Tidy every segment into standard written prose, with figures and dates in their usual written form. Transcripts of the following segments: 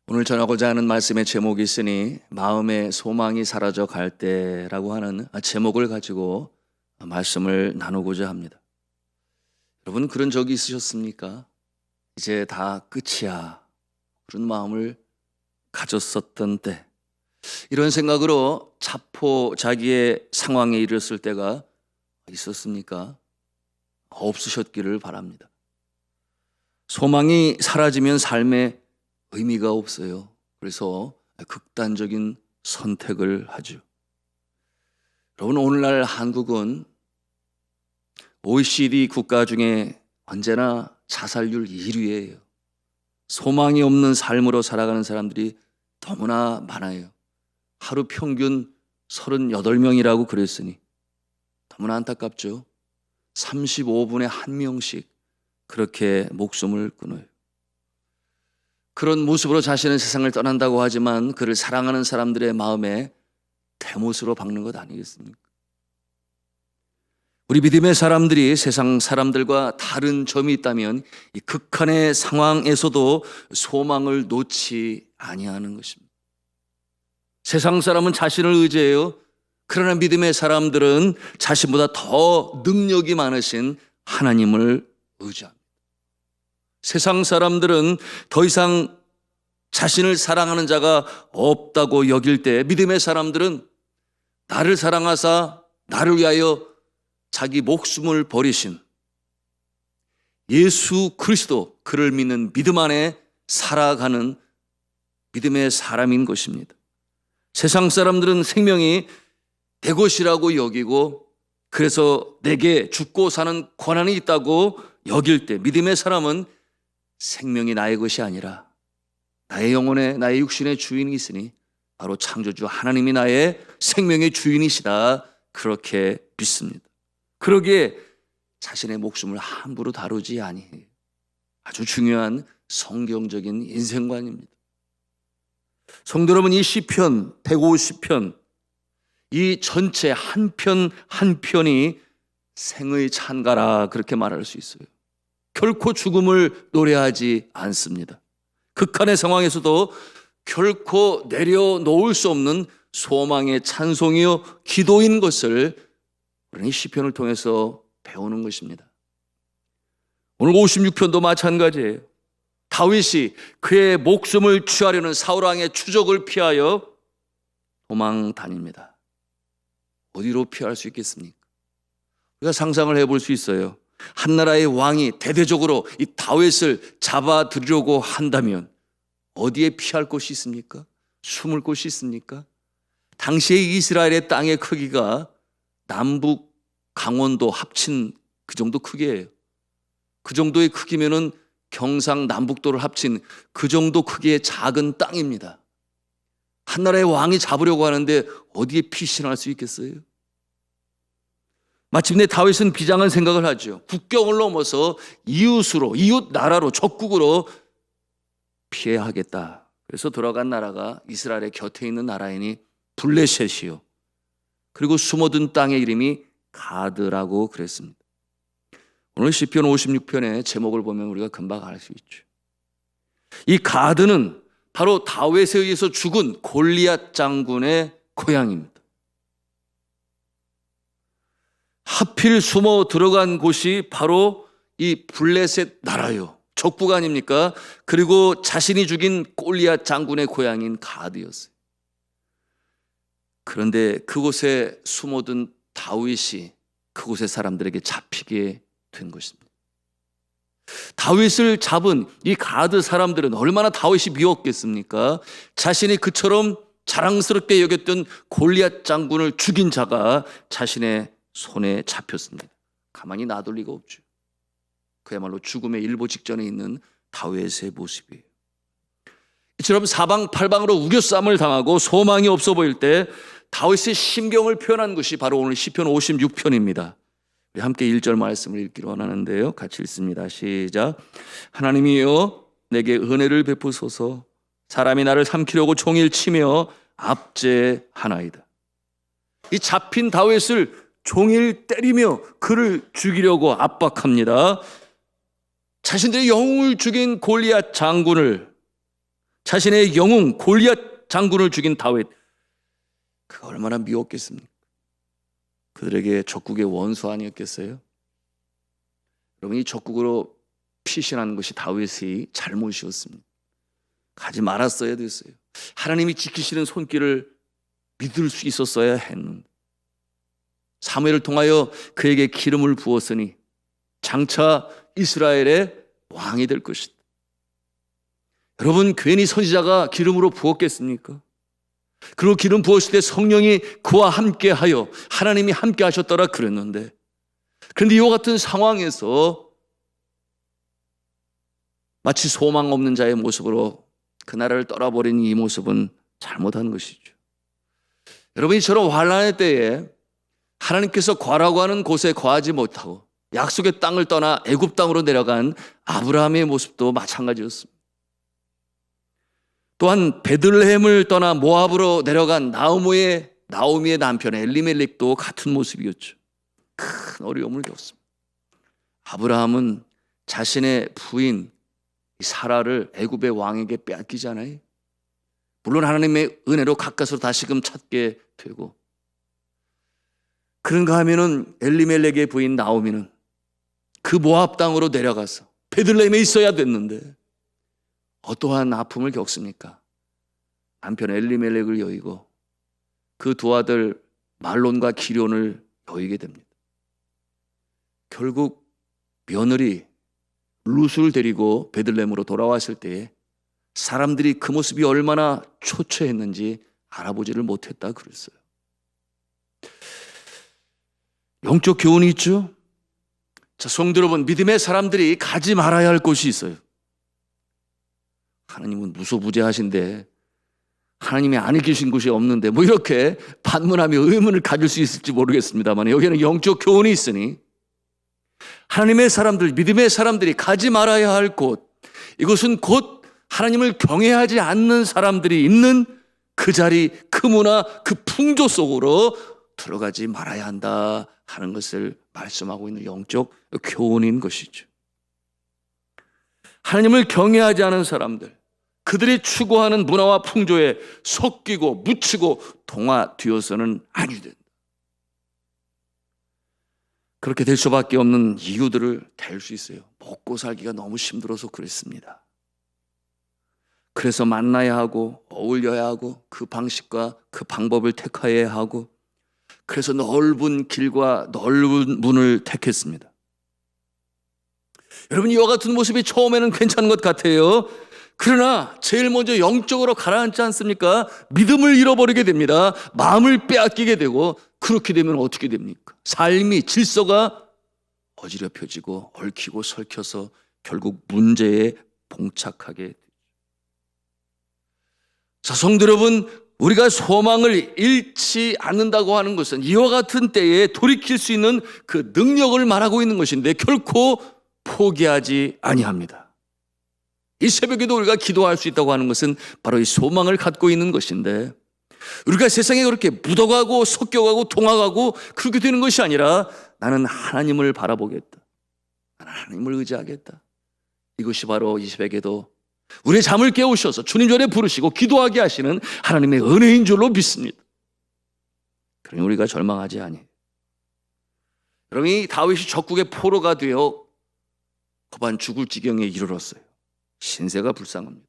오늘 전하고자 하는 말씀의 제목이 있으니 마음의 소망이 사라져 갈 때라고 하는 제목을 가지고 말씀을 나누고자 합니다. 여러분, 그런 적이 있으셨습니까? 이제 다 끝이야, 그런 마음을 가졌었던 때, 이런 생각으로 자포자기의 상황에 이르렀을 때가 있었습니까? 없으셨기를 바랍니다. 소망이 사라지면 삶에 의미가 없어요. 그래서 극단적인 선택을 하죠. 여러분, 오늘날 한국은 OECD 국가 중에 언제나 자살률 1위예요. 소망이 없는 삶으로 살아가는 사람들이 너무나 많아요. 하루 평균 38명이라고 그랬으니 너무나 안타깝죠. 35분에 1명씩 그렇게 목숨을 끊어요. 그런 모습으로 자신은 세상을 떠난다고 하지만 그를 사랑하는 사람들의 마음에 대못으로 박는 것 아니겠습니까? 우리 믿음의 사람들이 세상 사람들과 다른 점이 있다면 이 극한의 상황에서도 소망을 놓지 아니하는 것입니다. 세상 사람은 자신을 의지해요. 그러나 믿음의 사람들은 자신보다 더 능력이 많으신 하나님을 의지합니다. 세상 사람들은 더 이상 자신을 사랑하는 자가 없다고 여길 때, 믿음의 사람들은 나를 사랑하사 나를 위하여 자기 목숨을 버리신 예수 그리스도, 그를 믿는 믿음 안에 살아가는 믿음의 사람인 것입니다. 세상 사람들은 생명이 내 것이라고 여기고, 그래서 내게 죽고 사는 권한이 있다고 여길 때, 믿음의 사람은 생명이 나의 것이 아니라 나의 영혼의, 나의 육신의 주인이 있으니 바로 창조주 하나님이 나의 생명의 주인이시다, 그렇게 믿습니다. 그러기에 자신의 목숨을 함부로 다루지 아니해요. 아주 중요한 성경적인 인생관입니다. 성도 여러분, 이 시편 150편, 이 전체 한 편 한 편이 생의 찬가라, 그렇게 말할 수 있어요. 결코 죽음을 노래하지 않습니다. 극한의 상황에서도 결코 내려놓을 수 없는 소망의 찬송이요 기도인 것을 우리는 이 시편을 통해서 배우는 것입니다. 오늘 56편도 마찬가지예요. 다윗이 그의 목숨을 취하려는 사울왕의 추적을 피하여 도망 다닙니다. 어디로 피할 수 있겠습니까? 우리가 상상을 해볼 수 있어요. 한 나라의 왕이 대대적으로 이 다윗을 잡아들이려고 한다면 어디에 피할 곳이 있습니까? 숨을 곳이 있습니까? 당시의 이스라엘의 땅의 크기가 남북 강원도 합친 그 정도 크기예요. 그 정도의 크기면은 경상 남북도를 합친 그 정도 크기의 작은 땅입니다. 한 나라의 왕이 잡으려고 하는데 어디에 피신할 수 있겠어요? 마침내 다윗은 비장한 생각을 하죠. 국경을 넘어서 이웃으로, 이웃 나라로, 적국으로 피해야 하겠다. 그래서 돌아간 나라가 이스라엘의 곁에 있는 나라이니 블레셋이요, 그리고 숨어든 땅의 이름이 가드라고 그랬습니다. 오늘 시편 56편의 제목을 보면 우리가 금방 알 수 있죠. 이 가드는 바로 다윗에 의해서 죽은 골리앗 장군의 고향입니다. 하필 숨어 들어간 곳이 바로 이 블레셋 나라요, 적국 아닙니까? 그리고 자신이 죽인 골리앗 장군의 고향인 가드였어요. 그런데 그곳에 숨어든 다윗이 그곳의 사람들에게 잡히게 된 것입니다. 다윗을 잡은 이 가드 사람들은 얼마나 다윗이 미웠겠습니까? 자신이 그처럼 자랑스럽게 여겼던 골리앗 장군을 죽인 자가 자신의 손에 잡혔습니다. 가만히 놔둘 리가 없죠. 그야말로 죽음의 일보 직전에 있는 다윗의 모습이에요. 이처럼 사방팔방으로 우겨쌈을 당하고 소망이 없어 보일 때 다윗의 심경을 표현한 것이 바로 오늘 시편 56편입니다. 우리 함께 1절 말씀을 읽기로 원하는데요, 같이 읽습니다. 시작. 하나님이여 내게 은혜를 베푸소서. 사람이 나를 삼키려고 종일 치며 압제하나이다. 이 잡힌 다윗을 종일 때리며 그를 죽이려고 압박합니다. 자신들의 영웅을 죽인 골리앗 장군을, 자신의 영웅 골리앗 장군을 죽인 다윗, 그가 얼마나 미웠겠습니까? 그들에게 적국의 원수 아니었겠어요? 여러분, 이 적국으로 피신하는 것이 다윗의 잘못이었습니다. 가지 말았어야 됐어요. 하나님이 지키시는 손길을 믿을 수 있었어야 했는데, 사무엘을 통하여 그에게 기름을 부었으니 장차 이스라엘의 왕이 될 것이다. 여러분, 괜히 선지자가 기름으로 부었겠습니까? 그리고 기름 부었을 때 성령이 그와 함께 하여 하나님이 함께 하셨더라 그랬는데, 그런데 이와 같은 상황에서 마치 소망 없는 자의 모습으로 그 나라를 떠나버린 이 모습은 잘못한 것이죠. 여러분이 저런 환난의 때에 하나님께서 거하라고 하는 곳에 거하지 못하고 약속의 땅을 떠나 애굽 땅으로 내려간 아브라함의 모습도 마찬가지였습니다. 또한 베들레헴을 떠나 모압으로 내려간 나오미의 남편 엘리멜렉도 같은 모습이었죠. 큰 어려움을 겪었습니다. 아브라함은 자신의 부인 사라를 애굽의 왕에게 빼앗기잖아요. 물론 하나님의 은혜로 가까스로 다시금 찾게 되고, 그런가 하면은 엘리멜렉의 부인 나오미는 그 모압 땅으로 내려가서 베들레헴에 있어야 됐는데 어떠한 아픔을 겪습니까? 남편 엘리멜렉을 여의고 그 두 아들 말론과 기럨을 여의게 됩니다. 결국 며느리 룻을 데리고 베들레헴으로 돌아왔을 때에 사람들이 그 모습이 얼마나 초췌했는지 알아보지를 못했다 그랬어요. 영적 교훈이 있죠. 자, 성도 여러분, 믿음의 사람들이 가지 말아야 할 곳이 있어요. 하나님은 무소부재하신데 하나님이 안 계신 곳이 없는데 뭐 이렇게 반문하며 의문을 가질 수 있을지 모르겠습니다만, 여기에는 영적 교훈이 있으니 하나님의 사람들, 믿음의 사람들이 가지 말아야 할 곳, 이것은 곧 하나님을 경외하지 않는 사람들이 있는 그 자리, 그 문화, 그 풍조 속으로 들어가지 말아야 한다 하는 것을 말씀하고 있는 영적 교훈인 것이죠. 하나님을 경외하지 않은 사람들, 그들이 추구하는 문화와 풍조에 섞이고 묻히고 동화되어서는 아니 된다. 그렇게 될 수밖에 없는 이유들을 댈 수 있어요. 먹고 살기가 너무 힘들어서 그랬습니다. 그래서 만나야 하고 어울려야 하고 그 방식과 그 방법을 택해야 하고, 그래서 넓은 길과 넓은 문을 택했습니다. 여러분, 이와 같은 모습이 처음에는 괜찮은 것 같아요. 그러나 제일 먼저 영적으로 가라앉지 않습니까? 믿음을 잃어버리게 됩니다. 마음을 빼앗기게 되고, 그렇게 되면 어떻게 됩니까? 삶이, 질서가 어지럽혀지고 얽히고 설켜서 결국 문제에 봉착하게 되죠. 자, 성도 여러분, 우리가 소망을 잃지 않는다고 하는 것은 이와 같은 때에 돌이킬 수 있는 그 능력을 말하고 있는 것인데, 결코 포기하지 아니합니다. 이 새벽에도 우리가 기도할 수 있다고 하는 것은 바로 이 소망을 갖고 있는 것인데, 우리가 세상에 그렇게 묻어가고 섞여가고 동화가고 그렇게 되는 것이 아니라, 나는 하나님을 바라보겠다, 나는 하나님을 의지하겠다, 이것이 바로 이 새벽에도 우리의 잠을 깨우셔서 주님 전에 부르시고 기도하게 하시는 하나님의 은혜인 줄로 믿습니다. 그러니 우리가 절망하지 아니해요. 여러분, 이 다윗이 적국의 포로가 되어 거반 죽을 지경에 이르렀어요. 신세가 불쌍합니다.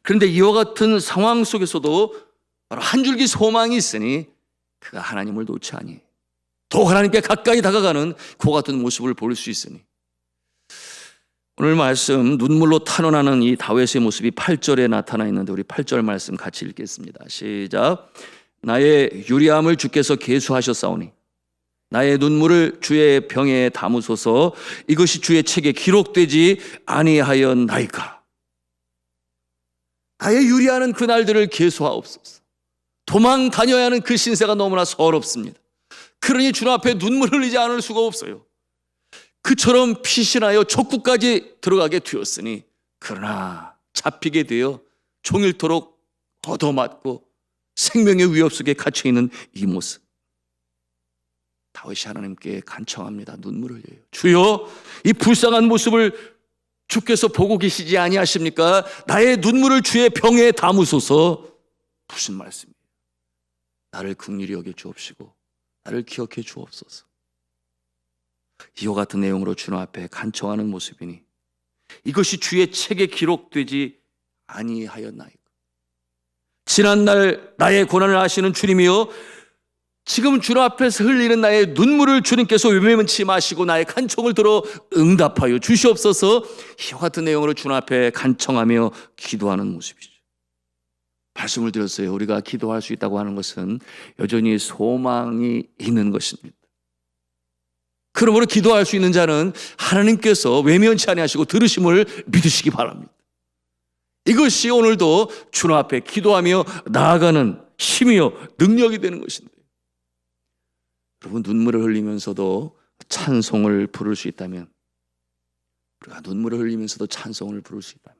그런데 이와 같은 상황 속에서도 바로 한 줄기 소망이 있으니 그가 하나님을 놓지 아니해요. 더욱 하나님께 가까이 다가가는 그 같은 모습을 볼 수 있으니, 오늘 말씀 눈물로 탄원하는 이 다윗의 모습이 8절에 나타나 있는데, 우리 8절 말씀 같이 읽겠습니다. 시작. 나의 유리함을 주께서 계수하셨사오니 나의 눈물을 주의 병에 담으소서. 이것이 주의 책에 기록되지 아니하였나이까. 나의 유리하는 그 날들을 계수하옵소서. 도망 다녀야 하는 그 신세가 너무나 서럽습니다. 그러니 주님 앞에 눈물 흘리지 않을 수가 없어요. 그처럼 피신하여 적국까지 들어가게 되었으니, 그러나 잡히게 되어 종일토록 얻어맞고 생명의 위협 속에 갇혀있는 이 모습, 다윗이 하나님께 간청합니다. 눈물을 흘려요. 주여, 이 불쌍한 모습을 주께서 보고 계시지 아니하십니까? 나의 눈물을 주의 병에 담으소서. 무슨 말씀이에요? 나를 긍휼히 여겨 주옵시고 나를 기억해 주옵소서. 이와 같은 내용으로 주님 앞에 간청하는 모습이니 이것이 주의 책에 기록되지 아니하였나이까? 지난날 나의 고난을 아시는 주님이여, 지금 주님 앞에서 흘리는 나의 눈물을 주님께서 외면치 마시고 나의 간청을 들어 응답하여 주시옵소서. 이와 같은 내용으로 주님 앞에 간청하며 기도하는 모습이죠. 말씀을 드렸어요. 우리가 기도할 수 있다고 하는 것은 여전히 소망이 있는 것입니다. 그러므로 기도할 수 있는 자는 하나님께서 외면치 아니하시고 들으심을 믿으시기 바랍니다. 이것이 오늘도 주님 앞에 기도하며 나아가는 힘이요 능력이 되는 것인데, 여러분 눈물을 흘리면서도 찬송을 부를 수 있다면, 우리가 눈물을 흘리면서도 찬송을 부를 수 있다면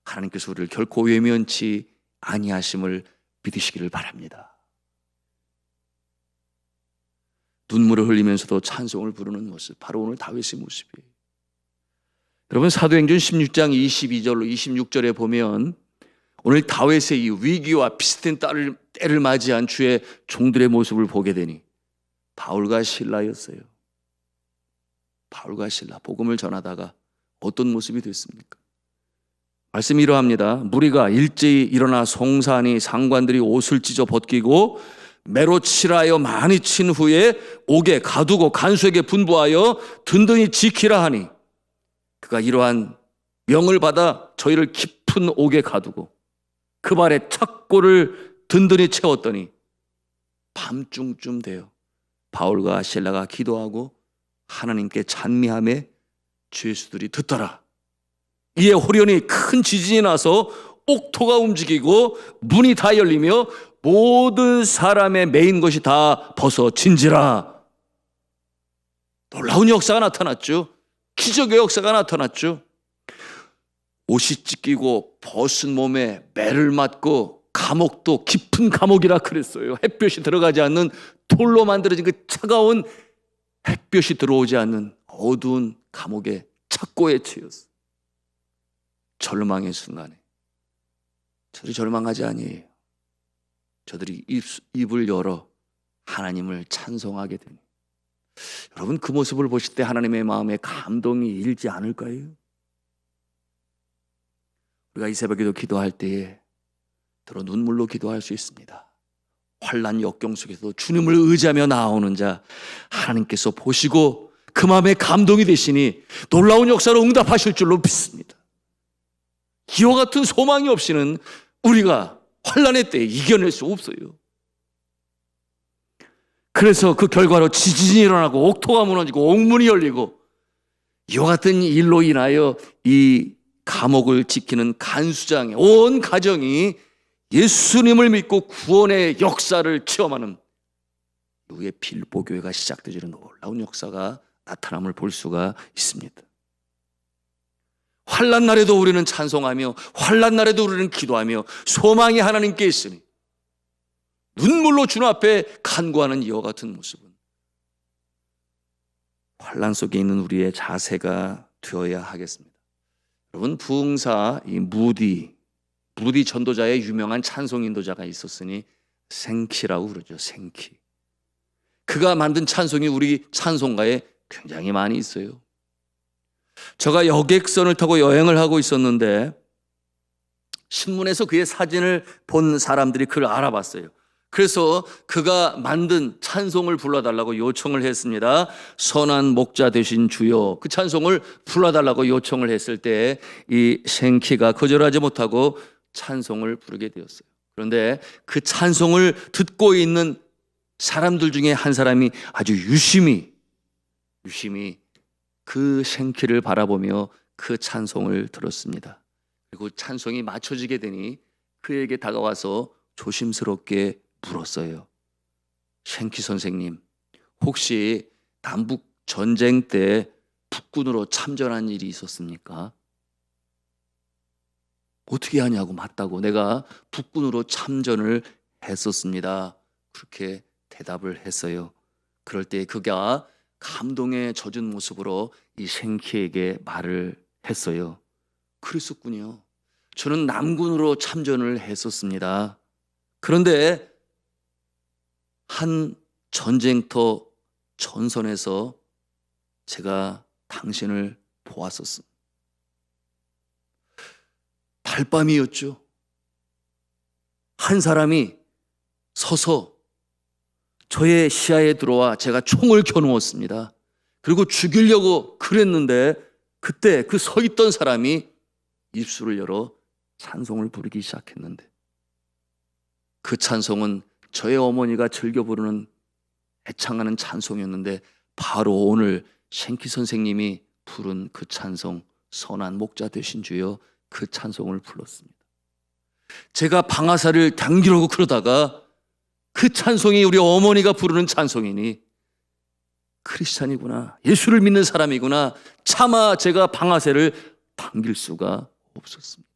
하나님께서 우리를 결코 외면치 아니하심을 믿으시기를 바랍니다. 눈물을 흘리면서도 찬송을 부르는 모습, 바로 오늘 다윗의 모습이에요. 여러분 사도행전 16장 22절로 26절에 보면 오늘 다윗의 이 위기와 비슷한 때를 맞이한 주의 종들의 모습을 보게 되니 바울과 실라였어요. 바울과 실라 복음을 전하다가 어떤 모습이 됐습니까? 말씀이 이러합니다. 무리가 일제히 일어나 송사하니 상관들이 옷을 찢어 벗기고 매로 칠하여 많이 친 후에 옥에 가두고 간수에게 분부하여 든든히 지키라 하니, 그가 이러한 명을 받아 저희를 깊은 옥에 가두고 그 발에 착고를 든든히 채웠더니 밤중쯤 되어 바울과 실라가 기도하고 하나님께 찬미하며 죄수들이 듣더라. 이에 호련히 큰 지진이 나서 옥토가 움직이고 문이 다 열리며 모든 사람의 매인 것이 다 벗어진지라. 놀라운 역사가 나타났죠. 기적의 역사가 나타났죠. 옷이 찢기고 벗은 몸에 매를 맞고 감옥도 깊은 감옥이라 그랬어요. 햇볕이 들어가지 않는 돌로 만들어진 그 차가운 햇볕이 들어오지 않는 어두운 감옥의 착고에 처했어. 절망의 순간에 저들이 절망하지 아니에요. 저들이 입을 열어 하나님을 찬송하게 되니, 여러분 그 모습을 보실 때 하나님의 마음에 감동이 일지 않을까요? 우리가 이 새벽에도 기도할 때에 들어 눈물로 기도할 수 있습니다. 환난 역경 속에서도 주님을 의지하며 나아오는 자 하나님께서 보시고 그 마음에 감동이 되시니 놀라운 역사로 응답하실 줄로 믿습니다. 이와 같은 소망이 없이는 우리가 환난의 때에 이겨낼 수 없어요. 그래서 그 결과로 지진이 일어나고 옥토가 무너지고 옥문이 열리고 이와 같은 일로 인하여 이 감옥을 지키는 간수장의 온 가정이 예수님을 믿고 구원의 역사를 체험하는 이후에 빌보교회가 시작되지는 놀라운 역사가 나타남을 볼 수가 있습니다. 환난 날에도 우리는 찬송하며 환난 날에도 우리는 기도하며 소망이 하나님께 있으니 눈물로 주님 앞에 간구하는 이와 같은 모습은 환난 속에 있는 우리의 자세가 되어야 하겠습니다. 여러분 부흥사 이 무디 전도자의 유명한 찬송 인도자가 있었으니 생키라고 그러죠. 생키. 그가 만든 찬송이 우리 찬송가에 굉장히 많이 있어요. 제가 여객선을 타고 여행을 하고 있었는데 신문에서 그의 사진을 본 사람들이 그를 알아봤어요. 그래서 그가 만든 찬송을 불러달라고 요청을 했습니다. 선한 목자 되신 주여, 그 찬송을 불러달라고 요청을 했을 때 이 생키가 거절하지 못하고 찬송을 부르게 되었어요. 그런데 그 찬송을 듣고 있는 사람들 중에 한 사람이 아주 유심히 그 생키를 바라보며 그 찬송을 들었습니다. 그리고 찬송이 맞춰지게 되니 그에게 다가와서 조심스럽게 물었어요. 생키 선생님, 혹시 남북 전쟁 때 북군으로 참전한 일이 있었습니까? 어떻게 하냐고. 맞다고. 내가 북군으로 참전을 했었습니다. 그렇게 대답을 했어요. 그럴 때 그가 감동에 젖은 모습으로 이 생키에게 말을 했어요. 그랬었군요. 저는 남군으로 참전을 했었습니다. 그런데 한 전쟁터 전선에서 제가 당신을 보았었습니다. 달밤이었죠. 한 사람이 서서 저의 시야에 들어와 제가 총을 겨누었습니다. 그리고 죽이려고 그랬는데 그때 그 서 있던 사람이 입술을 열어 찬송을 부르기 시작했는데 그 찬송은 저의 어머니가 즐겨 부르는 애창하는 찬송이었는데 바로 오늘 쉔키 선생님이 부른 그 찬송 선한 목자 되신 주여 그 찬송을 불렀습니다. 제가 방아쇠를 당기려고 그러다가 그 찬송이 우리 어머니가 부르는 찬송이니 크리스찬이구나, 예수를 믿는 사람이구나, 차마 제가 방아쇠를 당길 수가 없었습니다.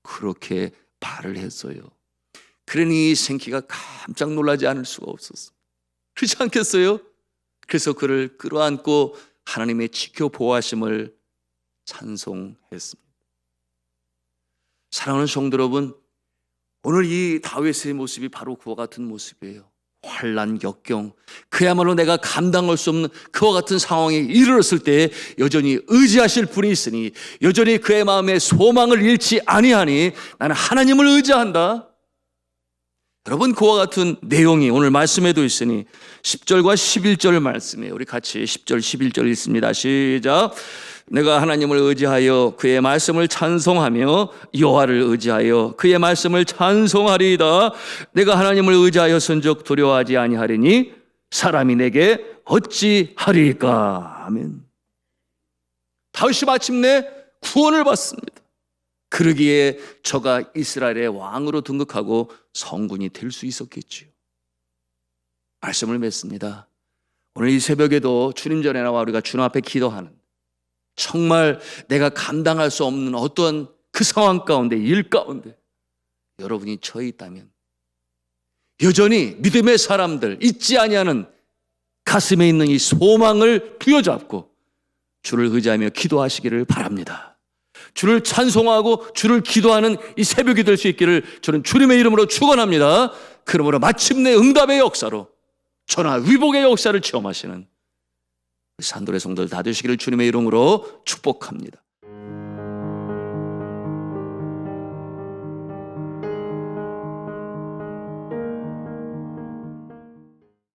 그렇게 말을 했어요. 그러니 생키가 깜짝 놀라지 않을 수가 없었습니다. 그렇지 않겠어요? 그래서 그를 끌어안고 하나님의 지켜보호하심을 찬송했습니다. 사랑하는 성도 여러분, 오늘 이 다윗의 모습이 바로 그와 같은 모습이에요. 환난, 역경, 그야말로 내가 감당할 수 없는 그와 같은 상황에 이르렀을 때 여전히 의지하실 분이 있으니, 여전히 그의 마음에 소망을 잃지 아니하니 나는 하나님을 의지한다. 여러분, 그와 같은 내용이 오늘 말씀에도 있으니 10절과 11절 말씀이에요. 우리 같이 10절 11절 읽습니다. 시작. 내가 하나님을 의지하여 그의 말씀을 찬송하며 여호와를 의지하여 그의 말씀을 찬송하리이다. 내가 하나님을 의지하였은즉 두려워하지 아니하리니 사람이 내게 어찌하리까. 아멘. 다윗이 마침내 구원을 받습니다. 그러기에 저가 이스라엘의 왕으로 등극하고 성군이 될 수 있었겠지요. 말씀을 맺습니다. 오늘 이 새벽에도 주님 전에 나와 우리가 주님 앞에 기도하는, 정말 내가 감당할 수 없는 어떤 그 상황 가운데, 일 가운데 여러분이 처해 있다면 여전히 믿음의 사람들, 잊지 아니하는 가슴에 있는 이 소망을 부여잡고 주를 의지하며 기도하시기를 바랍니다. 주를 찬송하고 주를 기도하는 이 새벽이 될 수 있기를 저는 주님의 이름으로 축원합니다. 그러므로 마침내 응답의 역사로 전화 위복의 역사를 체험하시는 산돌의 성도들 다 되시기를 주님의 이름으로 축복합니다.